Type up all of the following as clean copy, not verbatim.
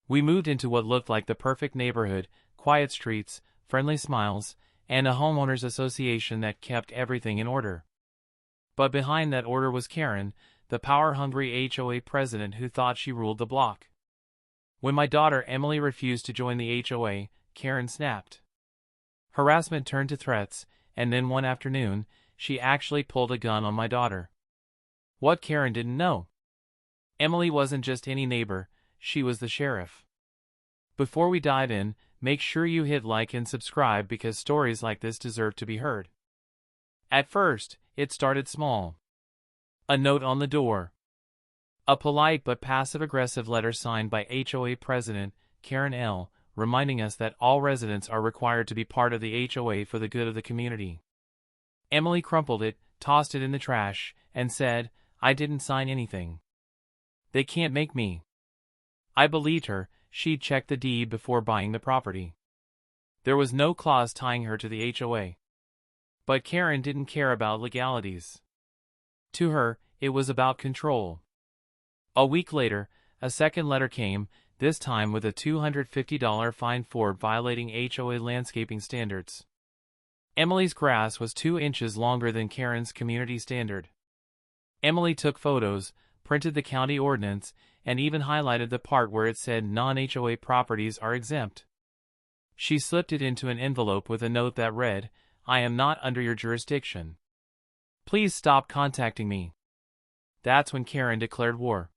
We moved into what looked like the perfect neighborhood, quiet streets, friendly smiles, and a homeowners association that kept everything in order. But behind that order was Karen, the power-hungry HOA president who thought she ruled the block. When my daughter Emily refused to join the HOA, Karen snapped. Harassment turned to threats, and then one afternoon, she actually pulled a gun on my daughter. What Karen didn't know: Emily wasn't just any neighbor, she was the sheriff. Before we dive in, make sure you hit like and subscribe because stories like this deserve to be heard. At first, it started small. A note on the door. A polite but passive-aggressive letter signed by HOA President Karen L., reminding us that all residents are required to be part of the HOA for the good of the community. Emily crumpled it, tossed it in the trash, and said, "I didn't sign anything. They can't make me." I believed her. She'd checked the deed before buying the property. There was no clause tying her to the HOA. But Karen didn't care about legalities. To her, it was about control. A week later, a second letter came, this time with a $250 fine for violating HOA landscaping standards. Emily's grass was 2 inches longer than Karen's community standard. Emily took photos, printed the county ordinance, and even highlighted the part where it said non-HOA properties are exempt. She slipped it into an envelope with a note that read, "I am not under your jurisdiction. Please stop contacting me." That's when Karen declared war.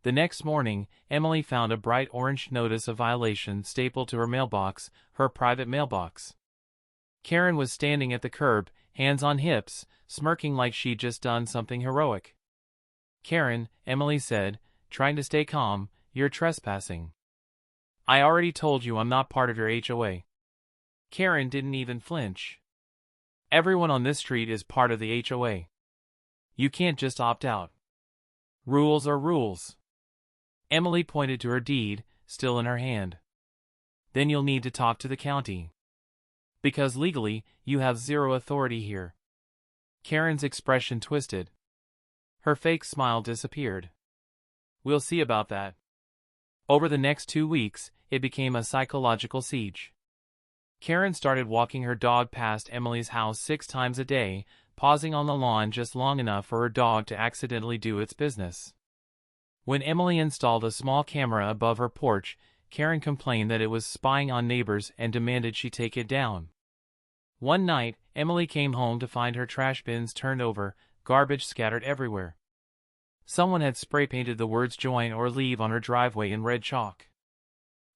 The next morning, Emily found a bright orange notice of violation stapled to her mailbox, her private mailbox. Karen was standing at the curb, hands on hips, smirking like she'd just done something heroic. "Karen," Emily said, trying to stay calm, "you're trespassing. I already told you I'm not part of your HOA." Karen didn't even flinch. "Everyone on this street is part of the HOA. You can't just opt out. Rules are rules." Emily pointed to her deed, still in her hand. "Then you'll need to talk to the county. Because legally, you have zero authority here." Karen's expression twisted. Her fake smile disappeared. "We'll see about that." Over the next 2 weeks, it became a psychological siege. Karen started walking her dog past Emily's house 6 times a day, pausing on the lawn just long enough for her dog to accidentally do its business. When Emily installed a small camera above her porch, Karen complained that it was spying on neighbors and demanded she take it down. One night, Emily came home to find her trash bins turned over, garbage scattered everywhere. Someone had spray-painted the words "join" or "leave" on her driveway in red chalk.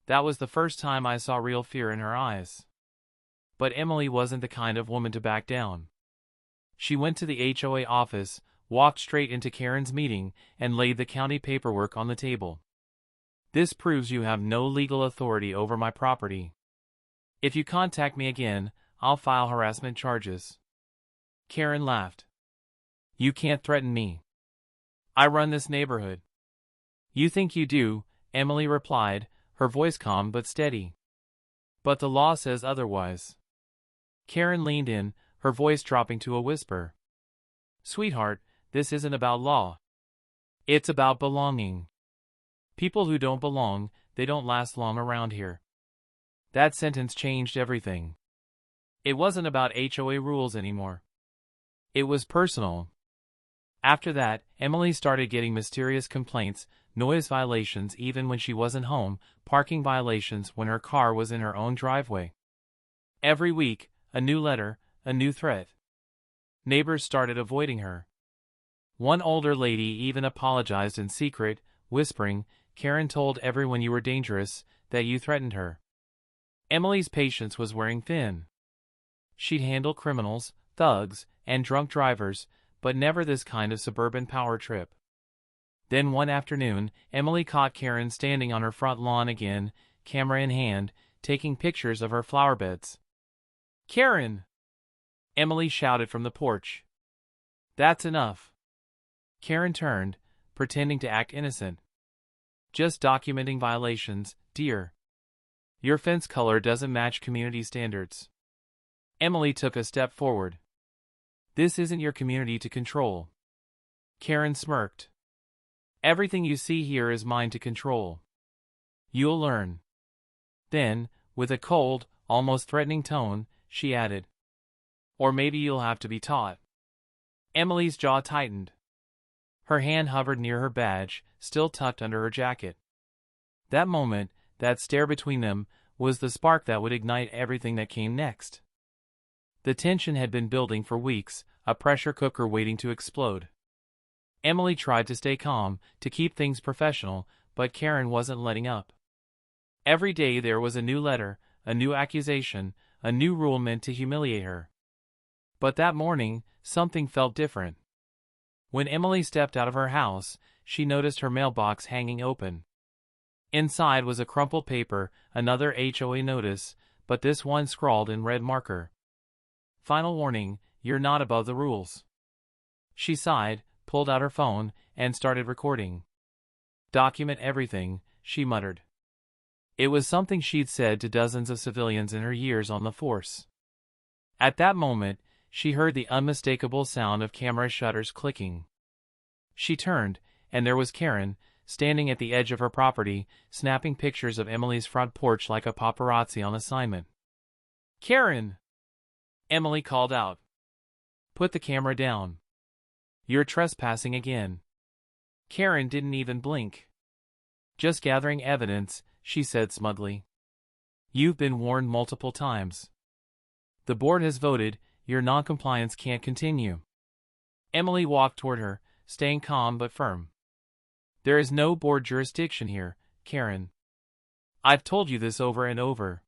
That was the first time I saw real fear in her eyes. But Emily wasn't the kind of woman to back down. She went to the HOA office, walked straight into Karen's meeting, and laid the county paperwork on the table. "This proves you have no legal authority over my property. If you contact me again, I'll file harassment charges." Karen laughed. "You can't threaten me. I run this neighborhood." "You think you do," Emily replied, her voice calm but steady. "But the law says otherwise." Karen leaned in, her voice dropping to a whisper. "Sweetheart, this isn't about law. It's about belonging. People who don't belong, they don't last long around here." That sentence changed everything. It wasn't about HOA rules anymore. It was personal. After that, Emily started getting mysterious complaints, noise violations even when she wasn't home, parking violations when her car was in her own driveway. Every week, a new letter, a new threat. Neighbors started avoiding her. One older lady even apologized in secret, whispering, "Karen told everyone you were dangerous, that you threatened her." Emily's patience was wearing thin. She'd handle criminals, thugs, and drunk drivers, but never this kind of suburban power trip. Then one afternoon, Emily caught Karen standing on her front lawn again, camera in hand, taking pictures of her flower beds. "Karen!" Emily shouted from the porch. "That's enough." Karen turned, pretending to act innocent. "Just documenting violations, dear. Your fence color doesn't match community standards." Emily took a step forward. "This isn't your community to control." Karen smirked. "Everything you see here is mine to control. You'll learn. Then, with a cold, almost threatening tone, she added, or maybe you'll have to be taught. Emily's jaw tightened. Her hand hovered near her badge, still tucked under her jacket. That moment, that stare between them, was the spark that would ignite everything that came next. The tension had been building for weeks, a pressure cooker waiting to explode. Emily tried to stay calm, to keep things professional, but Karen wasn't letting up. Every day there was a new letter, a new accusation, a new rule meant to humiliate her. But that morning, something felt different. When Emily stepped out of her house, she noticed her mailbox hanging open. Inside was a crumpled paper, another HOA notice, but this one scrawled in red marker. Final warning, you're not above the rules. She sighed, pulled out her phone, and started recording. Document everything, she muttered. It was something she'd said to dozens of civilians in her years on the force. At that moment, she heard the unmistakable sound of camera shutters clicking. She turned, and there was Karen, standing at the edge of her property, snapping pictures of Emily's front porch like a paparazzi on assignment. "Karen!" Emily called out. "Put the camera down. You're trespassing again." Karen didn't even blink. "Just gathering evidence," she said smugly. "You've been warned multiple times. The board has voted, your noncompliance can't continue." Emily walked toward her, staying calm but firm. "There is no board jurisdiction here, Karen. I've told you this over and over."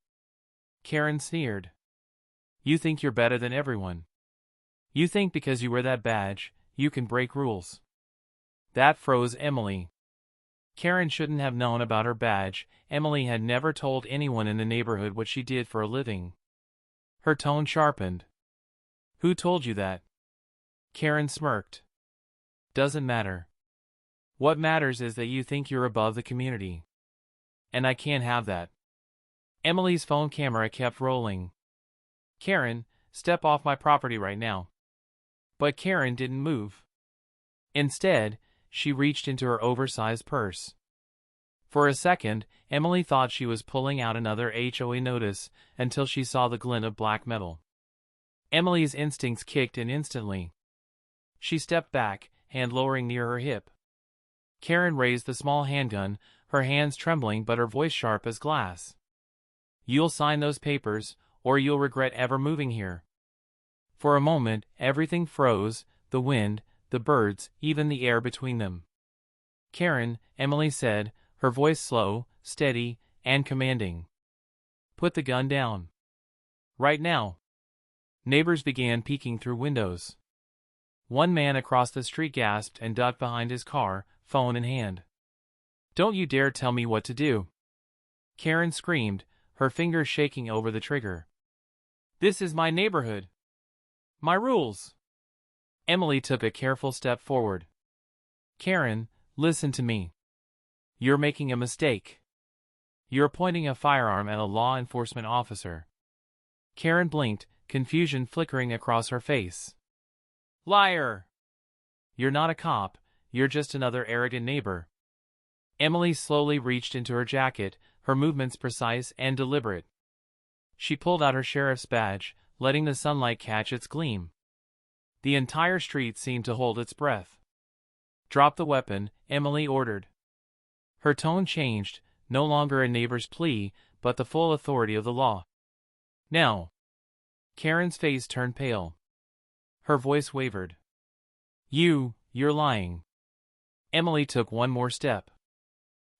Karen sneered. "You think you're better than everyone. You think because you wear that badge, you can break rules." That froze Emily. Karen shouldn't have known about her badge. Emily had never told anyone in the neighborhood what she did for a living. Her tone sharpened. "Who told you that?" Karen smirked. "Doesn't matter. What matters is that you think you're above the community. And I can't have that." Emily's phone camera kept rolling. "Karen, step off my property right now." But Karen didn't move. Instead, she reached into her oversized purse. For a second, Emily thought she was pulling out another HOA notice, until she saw the glint of black metal. Emily's instincts kicked in instantly. She stepped back, hand lowering near her hip. Karen raised the small handgun, her hands trembling but her voice sharp as glass. "You'll sign those papers, or you'll regret ever moving here." For a moment, everything froze, the wind, the birds, even the air between them. "Karen," Emily said, her voice slow, steady, and commanding. "Put the gun down. Right now." Neighbors began peeking through windows. One man across the street gasped and ducked behind his car, phone in hand. "Don't you dare tell me what to do!" Karen screamed, her fingers shaking over the trigger. "This is my neighborhood. My rules." Emily took a careful step forward. "Karen, listen to me. You're making a mistake. You're pointing a firearm at a law enforcement officer." Karen blinked, confusion flickering across her face. "Liar! You're not a cop, you're just another arrogant neighbor." Emily slowly reached into her jacket, her movements precise and deliberate. She pulled out her sheriff's badge, letting the sunlight catch its gleam. The entire street seemed to hold its breath. "Drop the weapon," Emily ordered. Her tone changed, no longer a neighbor's plea, but the full authority of the law. "Now." Karen's face turned pale. Her voice wavered. You're lying." Emily took one more step.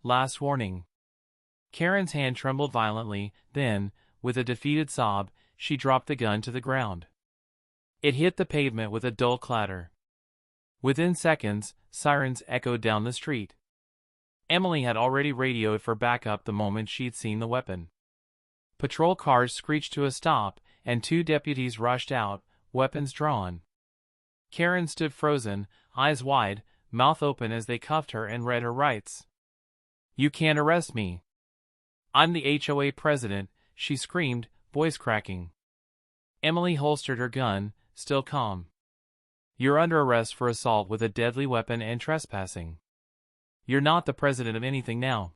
"Last warning." Karen's hand trembled violently, then, with a defeated sob, she dropped the gun to the ground. It hit the pavement with a dull clatter. Within seconds, sirens echoed down the street. Emily had already radioed for backup the moment she'd seen the weapon. Patrol cars screeched to a stop, and 2 deputies rushed out, weapons drawn. Karen stood frozen, eyes wide, mouth open as they cuffed her and read her rights. "You can't arrest me. I'm the HOA president," she screamed, voice cracking. Emily holstered her gun, still calm. "You're under arrest for assault with a deadly weapon and trespassing. You're not the president of anything now."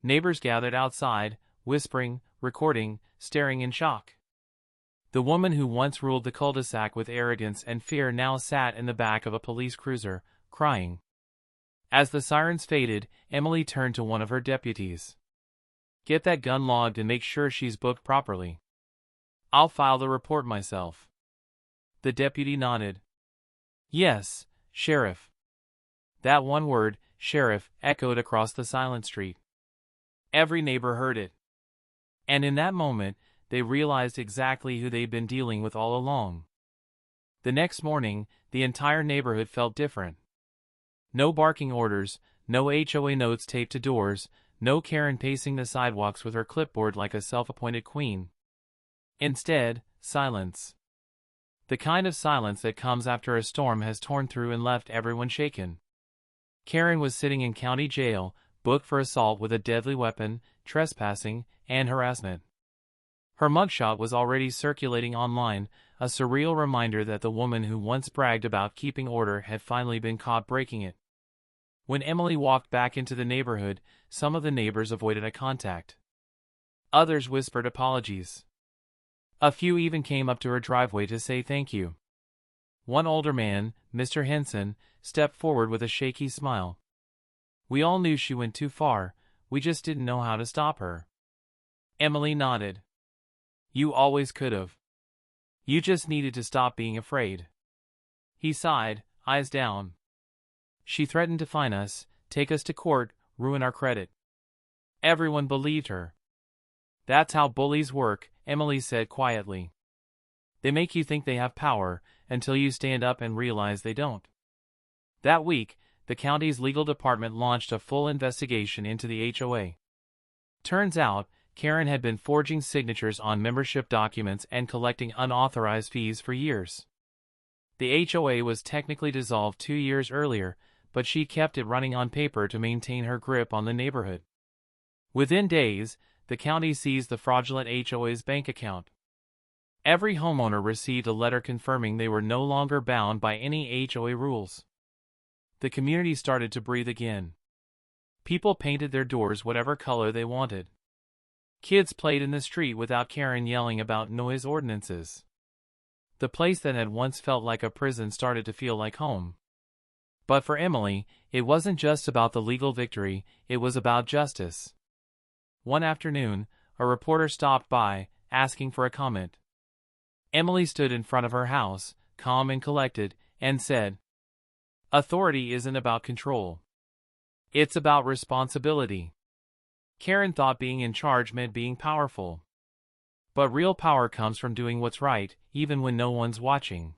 Neighbors gathered outside, whispering, recording, staring in shock. The woman who once ruled the cul-de-sac with arrogance and fear now sat in the back of a police cruiser, crying. As the sirens faded, Emily turned to one of her deputies. "Get that gun logged and make sure she's booked properly." "I'll file the report myself." The deputy nodded. "Yes, Sheriff." That one word, sheriff, echoed across the silent street. Every neighbor heard it. And in that moment, they realized exactly who they'd been dealing with all along. The next morning, the entire neighborhood felt different. No barking orders, no HOA notes taped to doors, no Karen pacing the sidewalks with her clipboard like a self-appointed queen. Instead, silence. The kind of silence that comes after a storm has torn through and left everyone shaken. Karen was sitting in county jail, booked for assault with a deadly weapon, trespassing, and harassment. Her mugshot was already circulating online, a surreal reminder that the woman who once bragged about keeping order had finally been caught breaking it. When Emily walked back into the neighborhood, some of the neighbors avoided eye contact. Others whispered apologies. A few even came up to her driveway to say thank you. One older man, Mr. Henson, stepped forward with a shaky smile. "We all knew she went too far, we just didn't know how to stop her." Emily nodded. "You always could've. You just needed to stop being afraid." He sighed, eyes down. "She threatened to fine us, take us to court, ruin our credit." Everyone believed her. "That's how bullies work," Emily said quietly. "They make you think they have power, until you stand up and realize they don't." That week, the county's legal department launched a full investigation into the HOA. Turns out, Karen had been forging signatures on membership documents and collecting unauthorized fees for years. The HOA was technically dissolved 2 years earlier, but she kept it running on paper to maintain her grip on the neighborhood. Within days, the county seized the fraudulent HOA's bank account. Every homeowner received a letter confirming they were no longer bound by any HOA rules. The community started to breathe again. People painted their doors whatever color they wanted. Kids played in the street without Karen yelling about noise ordinances. The place that had once felt like a prison started to feel like home. But for Emily, it wasn't just about the legal victory, it was about justice. One afternoon, a reporter stopped by, asking for a comment. Emily stood in front of her house, calm and collected, and said, "Authority isn't about control. It's about responsibility." Karen thought being in charge meant being powerful. But real power comes from doing what's right, even when no one's watching.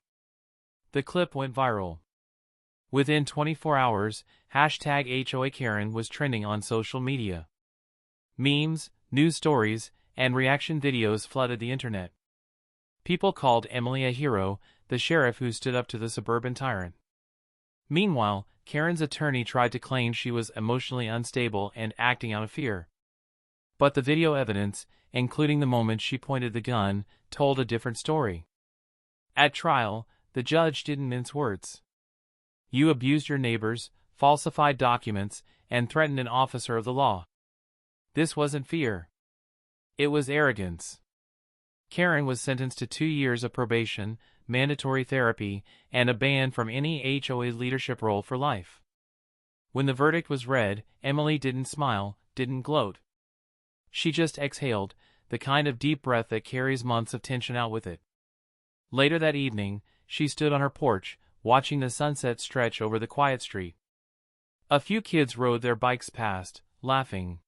The clip went viral. Within 24 hours, #HOAKaren was trending on social media. Memes, news stories, and reaction videos flooded the internet. People called Emily a hero, the sheriff who stood up to the suburban tyrant. Meanwhile, Karen's attorney tried to claim she was emotionally unstable and acting out of fear. But the video evidence, including the moment she pointed the gun, told a different story. At trial, the judge didn't mince words. "You abused your neighbors, falsified documents, and threatened an officer of the law." This wasn't fear. It was arrogance. Karen was sentenced to 2 years of probation, mandatory therapy, and a ban from any HOA leadership role for life. When the verdict was read, Emily didn't smile, didn't gloat. She just exhaled, the kind of deep breath that carries months of tension out with it. Later that evening, she stood on her porch, watching the sunset stretch over the quiet street. A few kids rode their bikes past, laughing.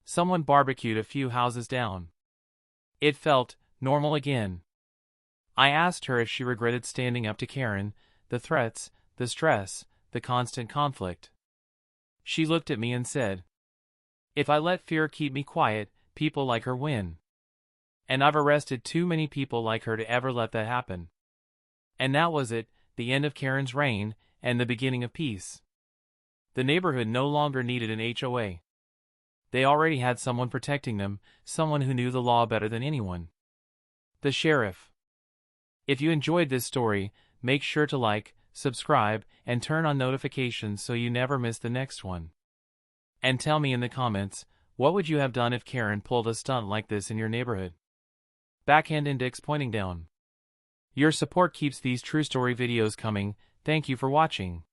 Someone barbecued a few houses down. It felt normal again. I asked her if she regretted standing up to Karen, the threats, the stress, the constant conflict. She looked at me and said, "If I let fear keep me quiet, people like her win. And I've arrested too many people like her to ever let that happen." And that was it, the end of Karen's reign, and the beginning of peace. The neighborhood no longer needed an HOA. They already had someone protecting them, someone who knew the law better than anyone. The sheriff. If you enjoyed this story, make sure to like, subscribe, and turn on notifications so you never miss the next one. And tell me in the comments, What would you have done if Karen pulled a stunt like this in your neighborhood? Backhand index pointing down. Your support keeps these true story videos coming. Thank you for watching.